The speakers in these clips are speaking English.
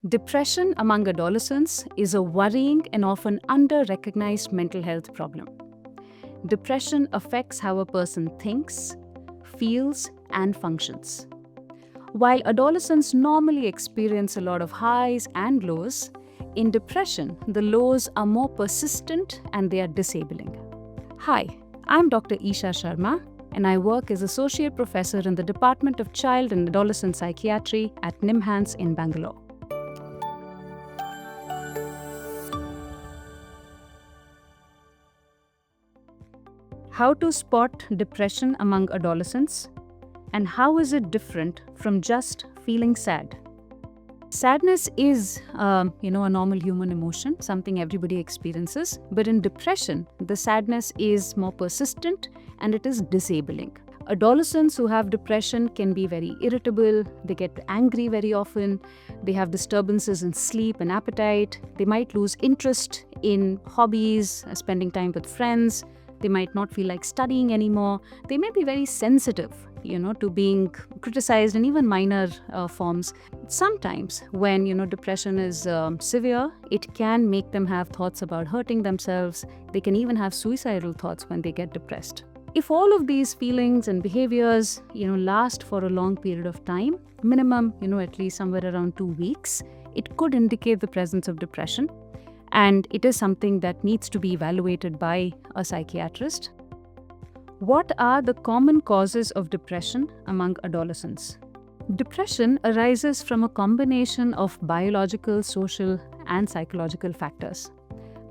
Depression among adolescents is a worrying and often under-recognized mental health problem. Depression affects how a person thinks, feels, and functions. While adolescents normally experience a lot of highs and lows, in depression, the lows are more persistent and they are disabling. Hi, I'm Dr. Eesha Sharma, and I work as Associate Professor in the Department of Child and Adolescent Psychiatry at NIMHANS in Bangalore. How to spot depression among adolescents, and how is it different from just feeling sad? Sadness is, a normal human emotion, something everybody experiences. But in depression, the sadness is more persistent and it is disabling. Adolescents who have depression can be very irritable, they get angry very often, they have disturbances in sleep and appetite, they might lose interest in hobbies, spending time with friends, they might not feel like studying anymore, they may be very sensitive to being criticized in even minor forms. Sometimes when depression is severe, it can make them have thoughts about hurting themselves. They can even have suicidal thoughts when they get depressed. If all of these feelings and behaviors last for a long period of time, minimum at least somewhere around 2 weeks, it could indicate the presence of depression, and it is something that needs to be evaluated by a psychiatrist. What are the common causes of depression among adolescents? Depression arises from a combination of biological, social, and psychological factors.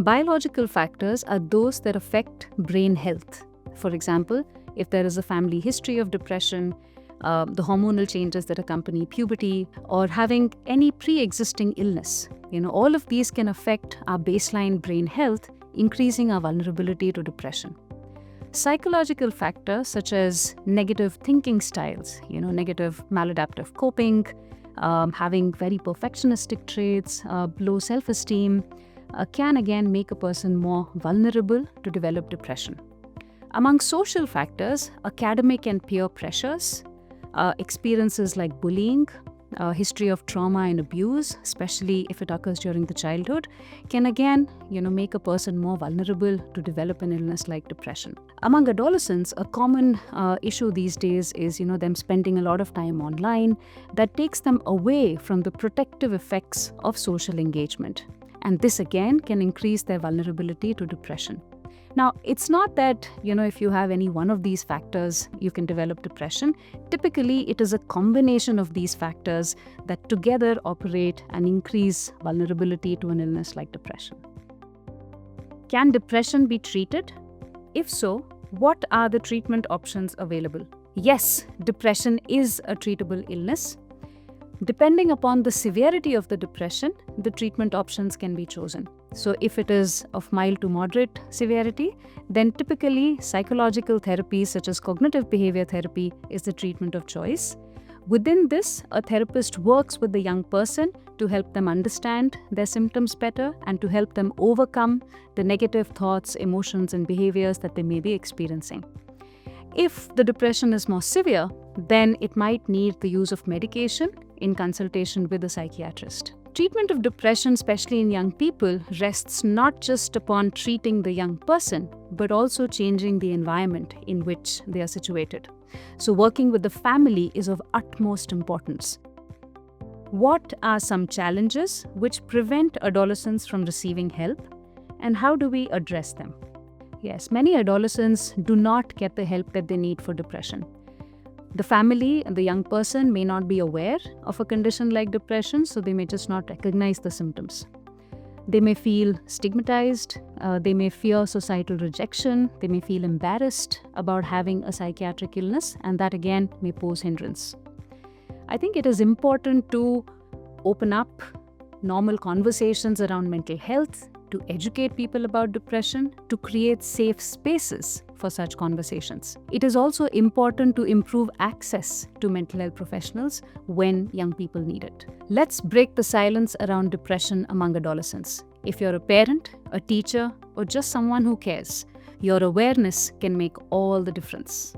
Biological factors are those that affect brain health. For example, if there is a family history of depression, the hormonal changes that accompany puberty, or having any pre-existing illness, all of these can affect our baseline brain health, increasing our vulnerability to depression. Psychological factors such as negative thinking styles, negative maladaptive coping, having very perfectionistic traits, low self-esteem, can again make a person more vulnerable to develop depression. Among social factors, academic and peer pressures, experiences like bullying, history of trauma and abuse, especially if it occurs during the childhood, can again, make a person more vulnerable to develop an illness like depression. Among adolescents, a common issue these days is, them spending a lot of time online that takes them away from the protective effects of social engagement. And this again can increase their vulnerability to depression. Now, it's not that, if you have any one of these factors, you can develop depression. Typically, it is a combination of these factors that together operate and increase vulnerability to an illness like depression. Can depression be treated? If so, what are the treatment options available? Yes, depression is a treatable illness. Depending upon the severity of the depression, the treatment options can be chosen. So if it is of mild to moderate severity, then typically psychological therapies such as cognitive behavior therapy is the treatment of choice. Within this, a therapist works with the young person to help them understand their symptoms better and to help them overcome the negative thoughts, emotions, and behaviors that they may be experiencing. If the depression is more severe, then it might need the use of medication in consultation with a psychiatrist. Treatment of depression, especially in young people, rests not just upon treating the young person, but also changing the environment in which they are situated. So working with the family is of utmost importance. What are some challenges which prevent adolescents from receiving help, and how do we address them? Yes, many adolescents do not get the help that they need for depression. The family and the young person may not be aware of a condition like depression, so they may just not recognize the symptoms. They may feel stigmatized, they may fear societal rejection, they may feel embarrassed about having a psychiatric illness, and that again may pose hindrance. I think it is important to open up normal conversations around mental health, to educate people about depression, to create safe spaces for such conversations. It is also important to improve access to mental health professionals when young people need it. Let's break the silence around depression among adolescents. If you're a parent, a teacher, or just someone who cares, your awareness can make all the difference.